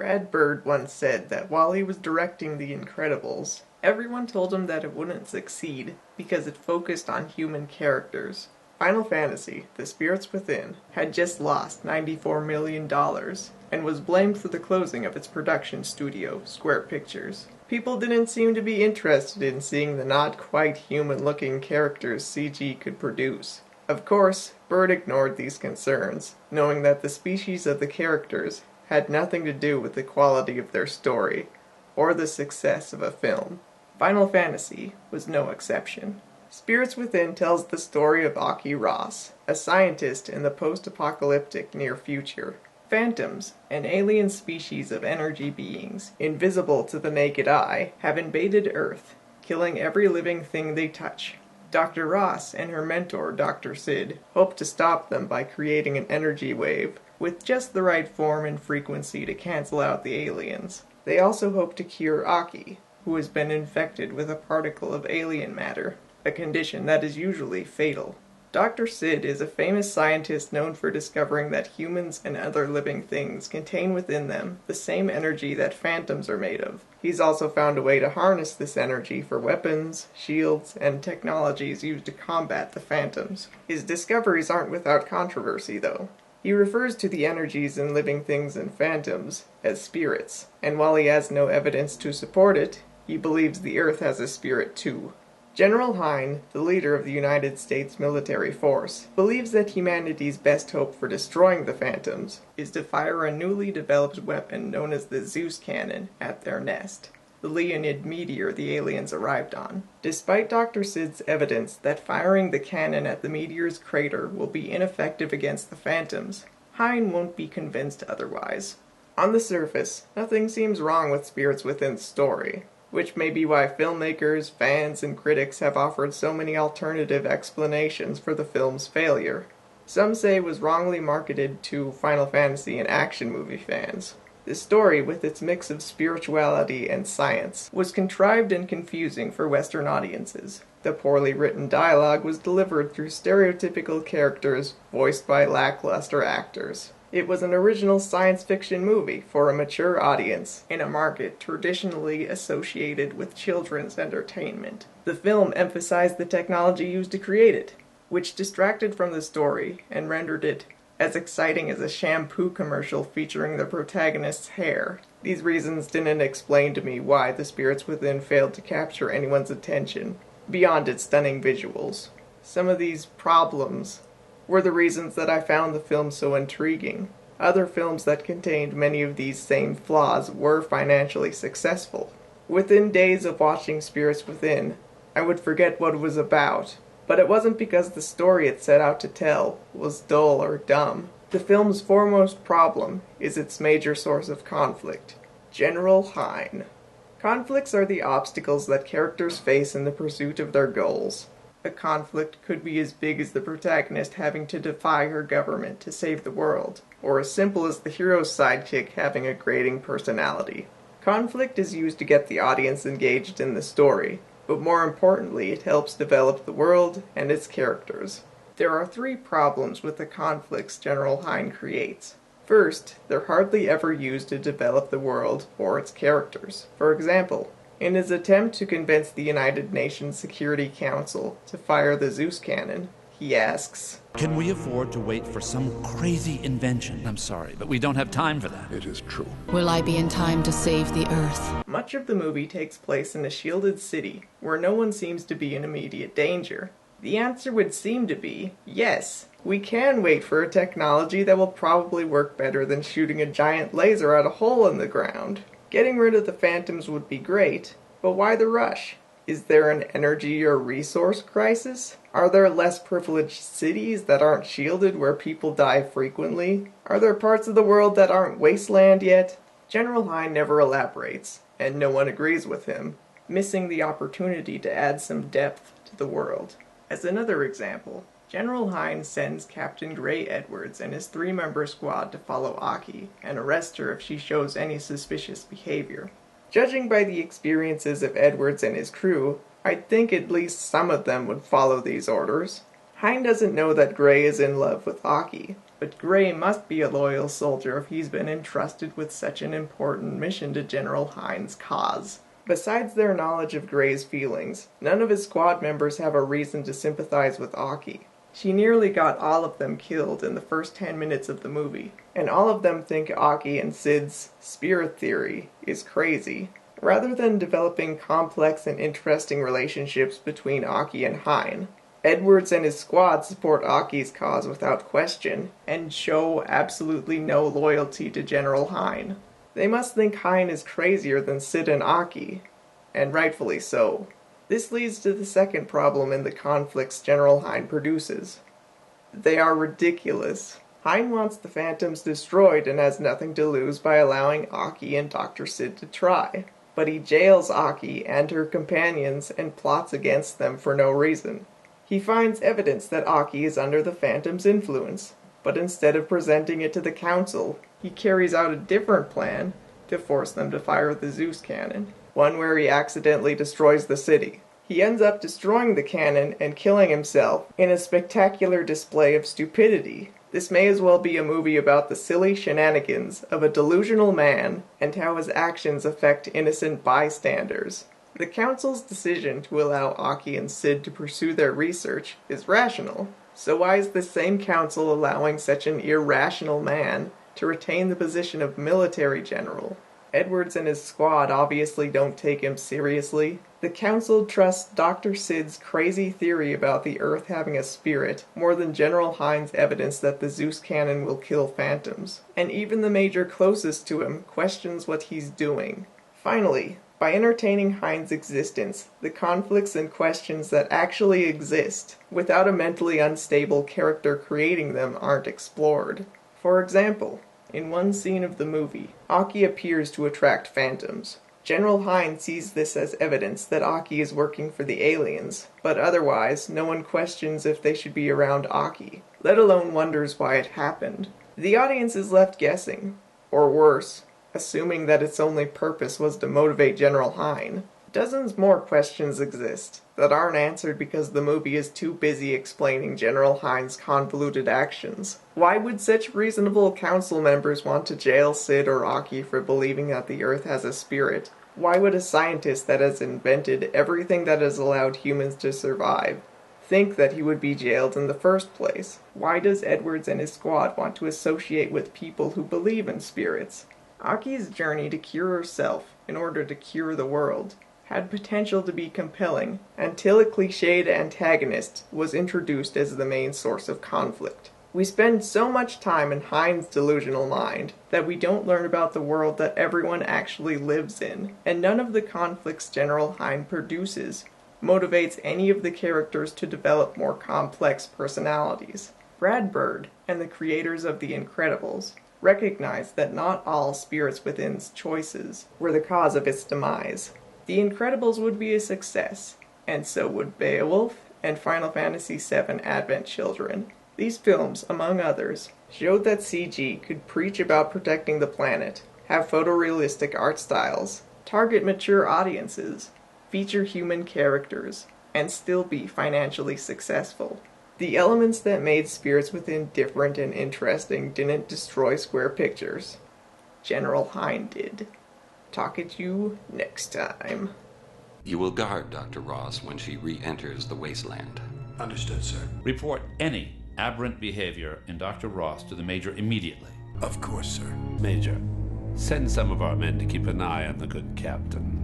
Brad Bird once said that while he was directing The Incredibles, everyone told him that it wouldn't succeed because it focused on human characters. Final Fantasy, The Spirits Within, had just lost $94 million and was blamed for the closing of its production studio, Square Pictures. People didn't seem to be interested in seeing the not quite human-looking characters CG could produce. Of course, Bird ignored these concerns, knowing that the species of the characters had nothing to do with the quality of their story, or the success of a film. Final Fantasy was no exception. Spirits Within tells the story of Aki Ross, a scientist in the post-apocalyptic near future. Phantoms, an alien species of energy beings, invisible to the naked eye, have invaded Earth, killing every living thing they touch. Dr. Ross and her mentor, Dr. Sid, hope to stop them by creating an energy wave with just the right form and frequency to cancel out the aliens. They also hope to cure Aki, who has been infected with a particle of alien matter, a condition that is usually fatal. Dr. Sid is a famous scientist known for discovering that humans and other living things contain within them the same energy that phantoms are made of. He's also found a way to harness this energy for weapons, shields, and technologies used to combat the phantoms. His discoveries aren't without controversy, though. He refers to the energies in living things and phantoms as spirits, and while he has no evidence to support it, he believes the Earth has a spirit too. General Hein, the leader of the United States military force, believes that humanity's best hope for destroying the phantoms is to fire a newly developed weapon known as the Zeus cannon at their nest, the Leonid meteor the aliens arrived on. Despite Dr. Sid's evidence that firing the cannon at the meteor's crater will be ineffective against the phantoms, Hein won't be convinced otherwise. On the surface, nothing seems wrong with Spirits Within's story, which may be why filmmakers, fans, and critics have offered so many alternative explanations for the film's failure. Some say it was wrongly marketed to Final Fantasy and action movie fans. The story, with its mix of spirituality and science, was contrived and confusing for Western audiences. The poorly written dialogue was delivered through stereotypical characters voiced by lackluster actors. It was an original science fiction movie for a mature audience in a market traditionally associated with children's entertainment. The film emphasized the technology used to create it, which distracted from the story and rendered it as exciting as a shampoo commercial featuring the protagonist's hair. These reasons didn't explain to me why The Spirits Within failed to capture anyone's attention, beyond its stunning visuals. Some of these problems were the reasons that I found the film so intriguing. Other films that contained many of these same flaws were financially successful. Within days of watching Spirits Within, I would forget what it was about, but it wasn't because the story it set out to tell was dull or dumb. The film's foremost problem is its major source of conflict, General Hein. Conflicts are the obstacles that characters face in the pursuit of their goals. A conflict could be as big as the protagonist having to defy her government to save the world, or as simple as the hero's sidekick having a grating personality. Conflict is used to get the audience engaged in the story, but more importantly, it helps develop the world and its characters. There are 3 problems with the conflicts General Hein creates. First, they're hardly ever used to develop the world or its characters. For example, in his attempt to convince the United Nations Security Council to fire the Zeus cannon, he asks, "Can we afford to wait for some crazy invention?" "I'm sorry, but we don't have time for that." "It is true." "Will I be in time to save the Earth?" Much of the movie takes place in a shielded city where no one seems to be in immediate danger. The answer would seem to be, yes, we can wait for a technology that will probably work better than shooting a giant laser at a hole in the ground. Getting rid of the phantoms would be great, but why the rush? Is there an energy or resource crisis? Are there less privileged cities that aren't shielded where people die frequently? Are there parts of the world that aren't wasteland yet? General Hein never elaborates, and no one agrees with him, missing the opportunity to add some depth to the world. As another example, General Hein sends Captain Gray Edwards and his 3-member squad to follow Aki and arrest her if she shows any suspicious behavior. Judging by the experiences of Edwards and his crew, I'd think at least some of them would follow these orders. Hein doesn't know that Gray is in love with Aki. But Gray must be a loyal soldier if he's been entrusted with such an important mission to General Hein's cause. Besides their knowledge of Gray's feelings, none of his squad members have a reason to sympathize with Aki. She nearly got all of them killed in the first 10 minutes of the movie, and all of them think Aki and Sid's spirit theory is crazy. Rather than developing complex and interesting relationships between Aki and Hein, Edwards and his squad support Aki's cause without question, and show absolutely no loyalty to General Hein. They must think Hein is crazier than Sid and Aki, and rightfully so. This leads to the second problem in the conflicts General Hein produces. They are ridiculous. Hein wants the Phantoms destroyed and has nothing to lose by allowing Aki and Dr. Sid to try. But he jails Aki and her companions and plots against them for no reason. He finds evidence that Aki is under the Phantom's influence, but instead of presenting it to the Council, he carries out a different plan to force them to fire the Zeus cannon, one where he accidentally destroys the city. He ends up destroying the cannon and killing himself in a spectacular display of stupidity. This may as well be a movie about the silly shenanigans of a delusional man and how his actions affect innocent bystanders. The Council's decision to allow Aki and Sid to pursue their research is rational. So why is the same Council allowing such an irrational man to retain the position of military general? Edwards and his squad obviously don't take him seriously. The Council trusts Dr. Sid's crazy theory about the Earth having a spirit more than General Hein's evidence that the Zeus cannon will kill Phantoms. And even the major closest to him questions what he's doing. Finally, by entertaining Hein's existence, the conflicts and questions that actually exist, without a mentally unstable character creating them, aren't explored. For example, in one scene of the movie, Aki appears to attract Phantoms. General Hein sees this as evidence that Aki is working for the aliens, but otherwise no one questions if they should be around Aki, let alone wonders why it happened. The audience is left guessing, or worse, assuming that its only purpose was to motivate General Hein. Dozens more questions exist that aren't answered because the movie is too busy explaining General Hein's convoluted actions. Why would such reasonable council members want to jail Sid or Aki for believing that the Earth has a spirit? Why would a scientist that has invented everything that has allowed humans to survive think that he would be jailed in the first place? Why does Edwards and his squad want to associate with people who believe in spirits? Aki's journey to cure herself in order to cure the world had potential to be compelling until a cliched antagonist was introduced as the main source of conflict. We spend so much time in Hein's delusional mind that we don't learn about the world that everyone actually lives in, and none of the conflicts General Hein produces motivates any of the characters to develop more complex personalities. Brad Bird and the creators of The Incredibles recognized that not all Spirits Within's choices were the cause of its demise. The Incredibles would be a success, and so would Beowulf and Final Fantasy VII Advent Children. These films, among others, showed that CG could preach about protecting the planet, have photorealistic art styles, target mature audiences, feature human characters, and still be financially successful. The elements that made Spirits Within different and interesting didn't destroy Square Pictures. General Hein did. Talk at you next time. You will guard Dr. Ross when she re-enters the wasteland. Understood, sir. Report any aberrant behavior in Dr. Ross to the Major immediately. Of course, sir. Major, send some of our men to keep an eye on the good captain.